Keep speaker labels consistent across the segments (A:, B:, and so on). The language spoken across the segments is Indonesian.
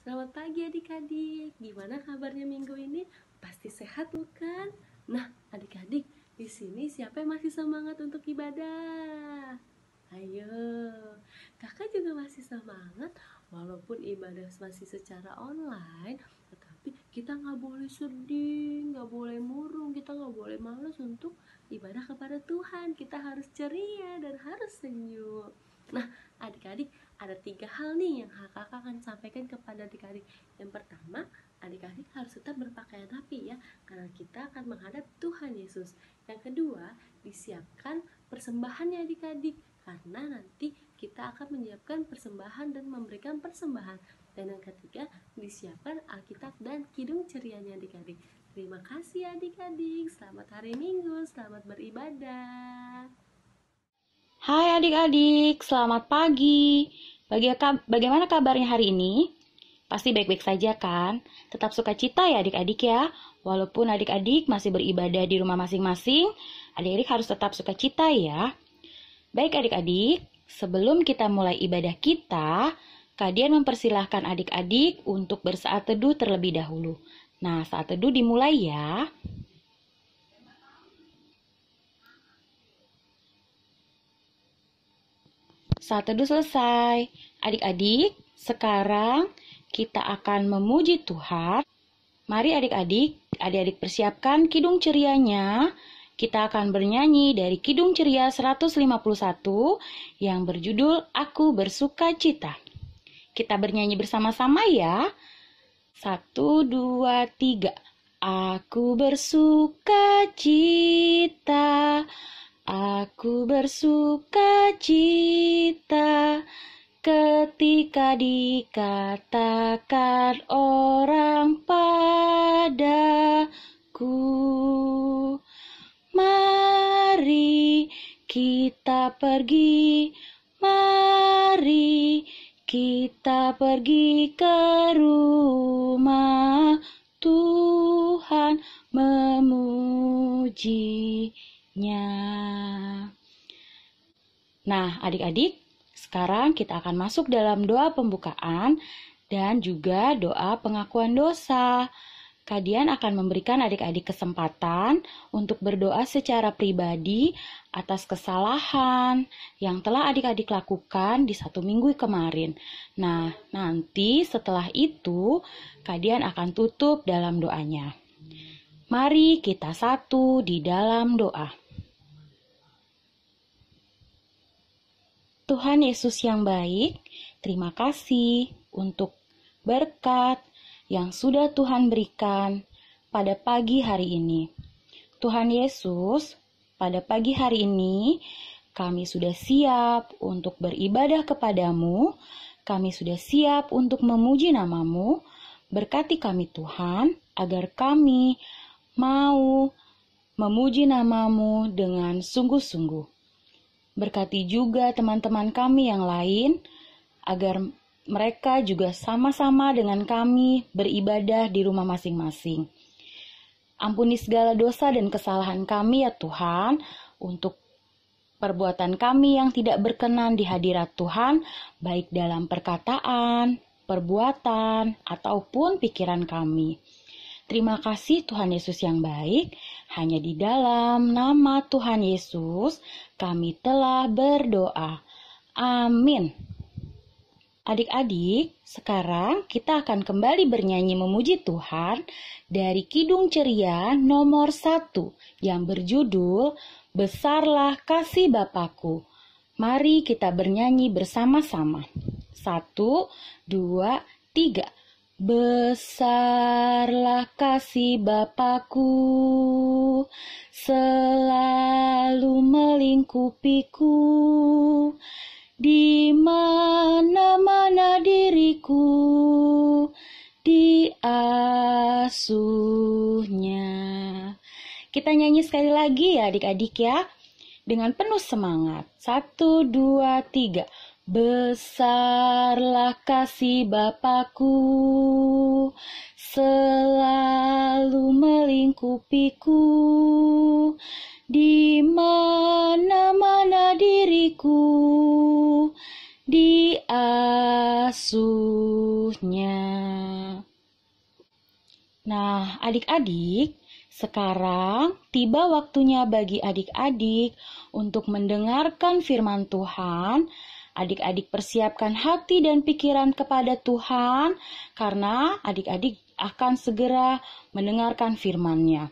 A: Selamat pagi adik-adik. Gimana kabarnya minggu ini? Pasti sehat bukan? Nah, adik-adik, di sini siapa yang masih semangat untuk ibadah? Ayo, kakak juga masih semangat walaupun ibadah masih secara online, tetapi kita nggak boleh sedih, nggak boleh murung, kita nggak boleh malas untuk ibadah kepada Tuhan. Kita harus ceria dan harus senyum. Nah, adik-adik, ada 3 hal nih yang kakak akan sampaikan kepada adik-adik. Yang pertama, adik-adik harus tetap berpakaian rapi ya, karena kita akan menghadap Tuhan Yesus. Yang kedua, disiapkan persembahannya adik-adik, karena nanti kita akan menyiapkan persembahan dan memberikan persembahan. Dan yang ketiga, disiapkan Alkitab dan kidung cerianya adik-adik. Terima kasih adik-adik, selamat hari Minggu, selamat beribadah.
B: Hai adik-adik, selamat pagi. Bagaimana kabarnya hari ini? Pasti baik-baik saja kan? Tetap sukacita ya adik-adik ya. Walaupun adik-adik masih beribadah di rumah masing-masing, adik-adik harus tetap sukacita ya. Baik adik-adik, sebelum kita mulai ibadah kita, Kak Dian mempersilahkan adik-adik untuk bersaat teduh terlebih dahulu. Nah, saat teduh dimulai ya. Saat teduh selesai. Adik-adik, sekarang kita akan memuji Tuhan. Mari adik-adik persiapkan kidung cerianya. Kita akan bernyanyi dari Kidung Ceria 151 yang berjudul Aku Bersuka Cita. Kita bernyanyi bersama-sama ya. 1, 2, 3. Aku bersuka cita. Aku bersuka cita ketika dikatakan orang padaku, mari kita pergi, mari kita pergi ke rumah Tuhan memujinya. Nah, adik-adik, sekarang kita akan masuk dalam doa pembukaan dan juga doa pengakuan dosa. Kak Dian akan memberikan adik-adik kesempatan untuk berdoa secara pribadi atas kesalahan yang telah adik-adik lakukan di 1 minggu kemarin. Nah, nanti setelah itu, Kak Dian akan tutup dalam doanya. Mari kita satu di dalam doa. Tuhan Yesus yang baik, terima kasih untuk berkat yang sudah Tuhan berikan pada pagi hari ini. Tuhan Yesus, pada pagi hari ini kami sudah siap untuk beribadah kepadamu, kami sudah siap untuk memuji namamu. Berkati kami Tuhan, agar kami mau memuji namamu dengan sungguh-sungguh. Berkati juga teman-teman kami yang lain, agar mereka juga sama-sama dengan kami beribadah di rumah masing-masing. Ampuni segala dosa dan kesalahan kami ya Tuhan, untuk perbuatan kami yang tidak berkenan di hadirat Tuhan, baik dalam perkataan, perbuatan, ataupun pikiran kami. Terima kasih Tuhan Yesus yang baik, hanya di dalam nama Tuhan Yesus kami telah berdoa. Amin. Adik-adik, sekarang kita akan kembali bernyanyi memuji Tuhan dari Kidung Ceria nomor 1 yang berjudul Besarlah Kasih Bapakku. Mari kita bernyanyi bersama-sama. 1, 2, 3. Besarlah kasih Bapakku, selalu melingkupiku, di mana-mana diriku diasuhnya. Kita nyanyi sekali lagi ya adik-adik ya, dengan penuh semangat. 1, 2, 3. Besarlah kasih Bapakku, selalu melingkupiku, di mana-mana diriku diasuhnya. Nah, adik-adik, sekarang tiba waktunya bagi adik-adik untuk mendengarkan firman Tuhan. Adik-adik persiapkan hati dan pikiran kepada Tuhan, karena adik-adik akan segera mendengarkan firman-Nya.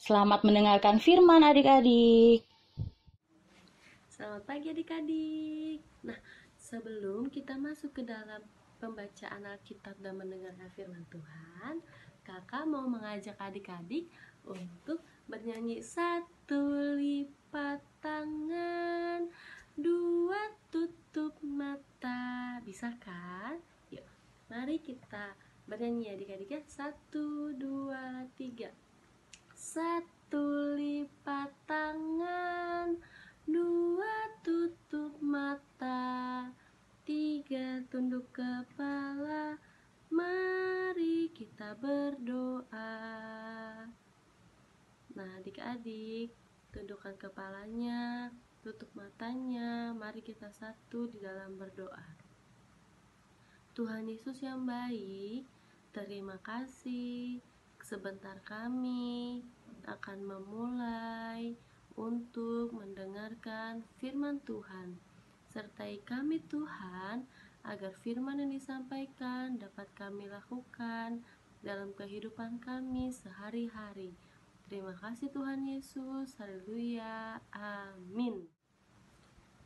B: Selamat mendengarkan firman adik-adik.
A: Selamat pagi adik-adik. Nah, sebelum kita masuk ke dalam pembacaan Alkitab dan mendengarkan firman Tuhan, kakak mau mengajak adik-adik untuk bernyanyi satu lipat tangan, dua tutup mata. Bisa kan? Yuk, mari kita bernyanyi adik-adik ya. 1, 2, 3. Satu lipat tangan, dua tutup mata, tiga tunduk kepala, mari kita berdoa. Nah adik-adik, tundukkan kepalanya, tutup matanya, mari kita satu di dalam berdoa. Tuhan Yesus yang baik, terima kasih. Sebentar kami akan memulai untuk mendengarkan firman Tuhan. Sertai kami Tuhan, agar firman yang disampaikan dapat kami lakukan dalam kehidupan kami sehari-hari. Terima kasih Tuhan Yesus, haleluya, amin.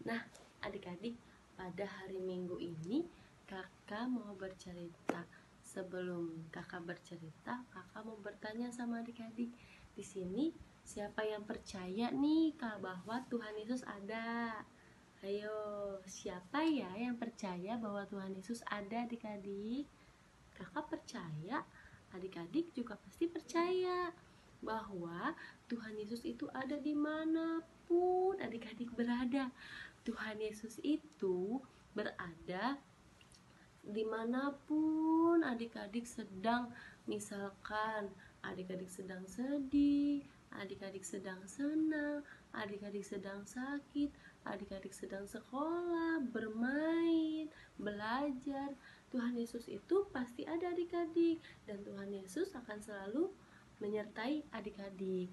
A: Nah adik-adik, pada hari Minggu ini kakak mau bercerita. Sebelum kakak bercerita, kakak mau bertanya sama adik-adik. Di sini siapa yang percaya nih bahwa Tuhan Yesus ada? Ayo, siapa ya yang percaya bahwa Tuhan Yesus ada adik-adik? Kakak percaya, adik-adik juga pasti percaya bahwa Tuhan Yesus itu ada dimanapun adik-adik berada. Tuhan Yesus itu berada dimanapun adik-adik sedang, misalkan adik-adik sedang sedih, adik-adik sedang senang, adik-adik sedang sakit, adik-adik sedang sekolah, bermain, belajar, Tuhan Yesus itu pasti ada adik-adik, dan Tuhan Yesus akan selalu menyertai adik-adik.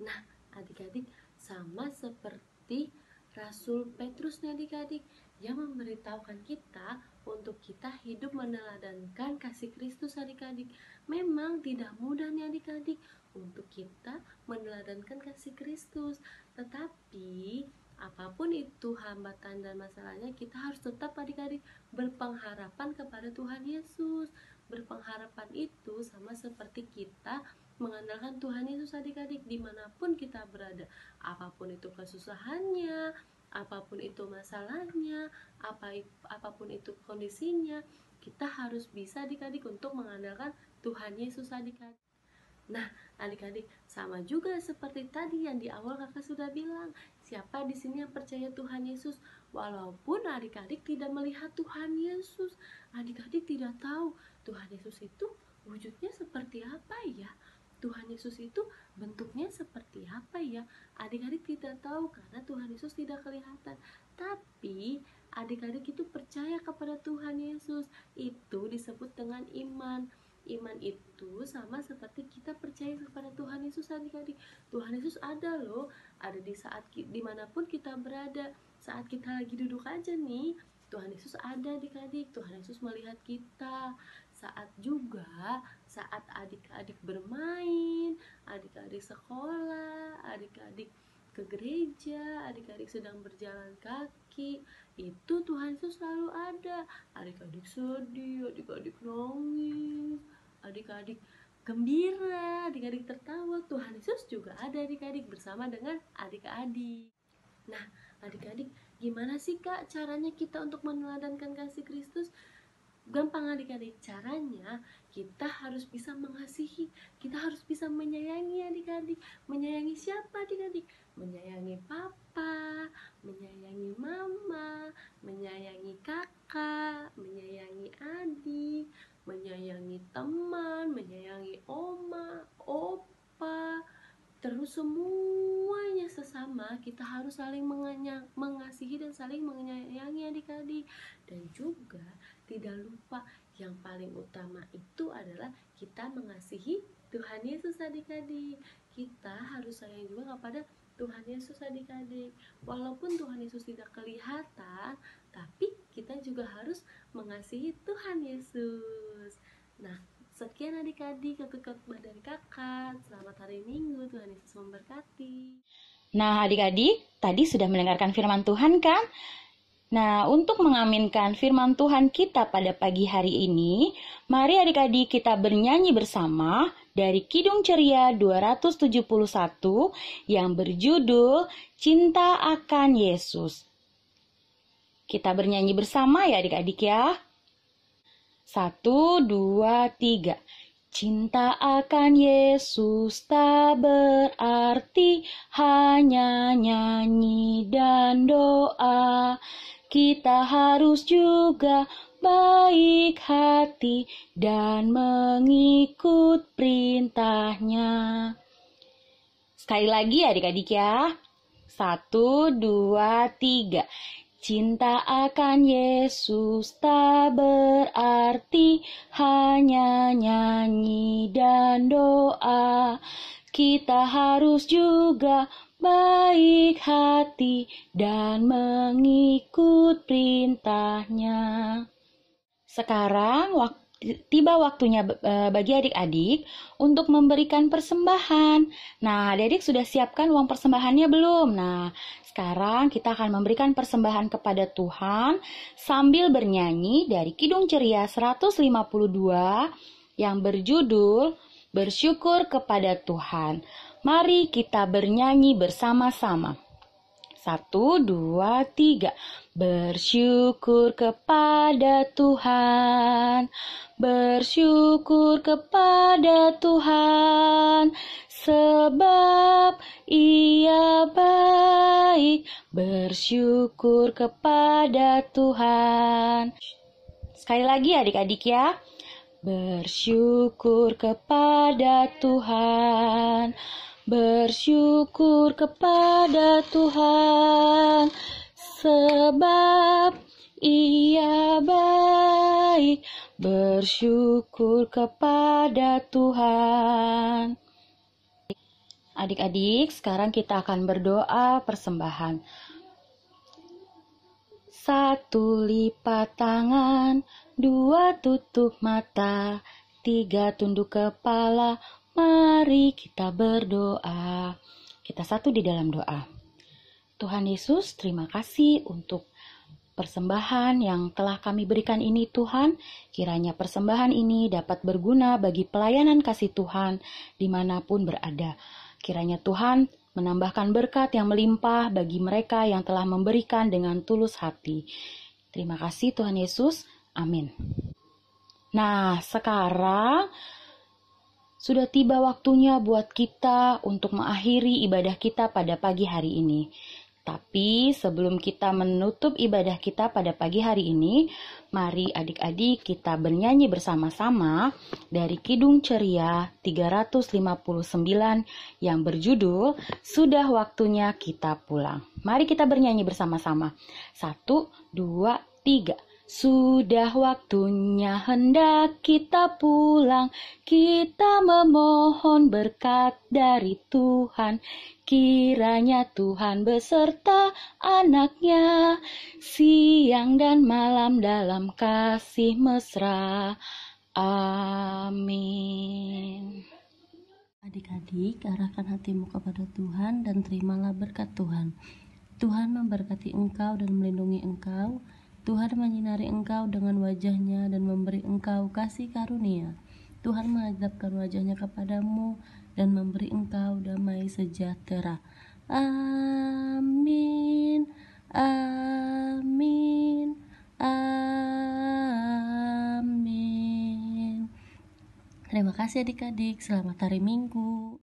A: Nah adik-adik, sama seperti Rasul Petrus nih adik-adik, yang memberitahukan kita untuk kita hidup meneladankan kasih Kristus adik-adik. Memang tidak mudah nih adik-adik untuk kita meneladankan kasih Kristus, tetapi apapun itu hambatan dan masalahnya, kita harus tetap adik-adik berpengharapan kepada Tuhan Yesus. Berpengharapan itu sama seperti kita mengandalkan Tuhan Yesus adik-adik dimanapun kita berada. Apapun itu kesusahannya, apapun itu masalahnya, apapun itu kondisinya, kita harus bisa adik-adik untuk mengandalkan Tuhan Yesus adik-adik. Nah adik-adik, sama juga seperti tadi yang di awal kakak sudah bilang, siapa di sini yang percaya Tuhan Yesus? Walaupun adik-adik tidak melihat Tuhan Yesus, adik-adik tidak tahu Tuhan Yesus itu wujudnya seperti apa ya, Tuhan Yesus itu bentuknya seperti apa ya, adik-adik tidak tahu karena Tuhan Yesus tidak kelihatan. Tapi adik-adik itu percaya kepada Tuhan Yesus, itu disebut dengan iman. Iman itu sama seperti kita percaya kepada Tuhan Yesus adik-adik. Tuhan Yesus ada loh, ada di saat dimanapun kita berada. Saat kita lagi duduk aja nih, Tuhan Yesus ada adik-adik. Tuhan Yesus melihat kita. Saat adik-adik bermain, adik-adik sekolah, adik-adik ke gereja, adik-adik sedang berjalan kaki, itu Tuhan Yesus selalu ada. Adik-adik sedih, adik-adik nangis, adik-adik gembira, adik-adik tertawa, Tuhan Yesus juga ada adik-adik bersama dengan adik-adik. Nah adik-adik, gimana sih kak caranya kita untuk meneladankan kasih Kristus? Gampang adik-adik, caranya kita harus bisa mengasihi, kita harus bisa menyayangi adik-adik. Menyayangi siapa adik-adik? Menyayangi papa, menyayangi mama, menyayangi kakak, menyayangi adik, menyayangi teman, menyayangi oma, opa, terus semuanya sesama pertama kita harus saling mengasihi dan saling menyayangi adik-adik. Dan juga tidak lupa yang paling utama itu adalah kita mengasihi Tuhan Yesus adik-adik. Kita harus sayang juga kepada Tuhan Yesus adik-adik. Walaupun Tuhan Yesus tidak kelihatan, tapi kita juga harus mengasihi Tuhan Yesus. Nah, sekian adik-adik untuk khotbah dari kakak. Selamat hari Minggu, Tuhan Yesus memberkati.
B: Nah, adik-adik, tadi sudah mendengarkan firman Tuhan kan? Nah, untuk mengaminkan firman Tuhan kita pada pagi hari ini, mari adik-adik kita bernyanyi bersama dari Kidung Ceria 271 yang berjudul Cinta Akan Yesus. Kita bernyanyi bersama ya adik-adik ya. 1, 2, 3. Cinta akan Yesus tak berarti hanya nyanyi dan doa. Kita harus juga baik hati dan mengikut perintahnya. Sekali lagi adik-adik ya. 1, 2, 3. Cinta akan Yesus tak berarti hanya nyanyi dan doa. Kita harus juga baik hati dan mengikut perintahnya. Sekarang tiba waktunya bagi adik-adik untuk memberikan persembahan. Nah, adik-adik sudah siapkan uang persembahannya belum? Nah, sekarang kita akan memberikan persembahan kepada Tuhan sambil bernyanyi dari Kidung Ceria 152 yang berjudul Bersyukur kepada Tuhan. Mari kita bernyanyi bersama-sama. 1, 2, 3. Bersyukur kepada Tuhan. Bersyukur kepada Tuhan. Sebab Ia baik. Bersyukur kepada Tuhan. Sekali lagi adik-adik ya. Bersyukur kepada Tuhan. Bersyukur kepada Tuhan. Sebab Ia baik. Bersyukur kepada Tuhan. Adik-adik, sekarang kita akan berdoa persembahan. 1 lipat tangan, 2 tutup mata, 3 tunduk kepala. Mari kita berdoa. Kita satu di dalam doa. Tuhan Yesus, terima kasih untuk persembahan yang telah kami berikan ini Tuhan. Kiranya persembahan ini dapat berguna bagi pelayanan kasih Tuhan dimanapun berada. Kiranya Tuhan menambahkan berkat yang melimpah bagi mereka yang telah memberikan dengan tulus hati. Terima kasih Tuhan Yesus. Amin. Nah, sekarang sudah tiba waktunya buat kita untuk mengakhiri ibadah kita pada pagi hari ini. Tapi sebelum kita menutup ibadah kita pada pagi hari ini, mari adik-adik kita bernyanyi bersama-sama dari Kidung Ceria 359 yang berjudul Sudah Waktunya Kita Pulang. Mari kita bernyanyi bersama-sama. 1, 2, 3. Sudah waktunya hendak kita pulang, kita memohon berkat dari Tuhan. Kiranya Tuhan beserta anak-Nya, siang dan malam dalam kasih mesra. Amin.
A: Adik-adik, arahkan hatimu kepada Tuhan dan terimalah berkat Tuhan. Tuhan memberkati engkau dan melindungi engkau. Tuhan menyinari engkau dengan wajah-Nya dan memberi engkau kasih karunia. Tuhan menghadapkan wajah-Nya kepadamu dan memberi engkau damai sejahtera. Amin. Amin. Amin. Terima kasih adik-adik. Selamat hari Minggu.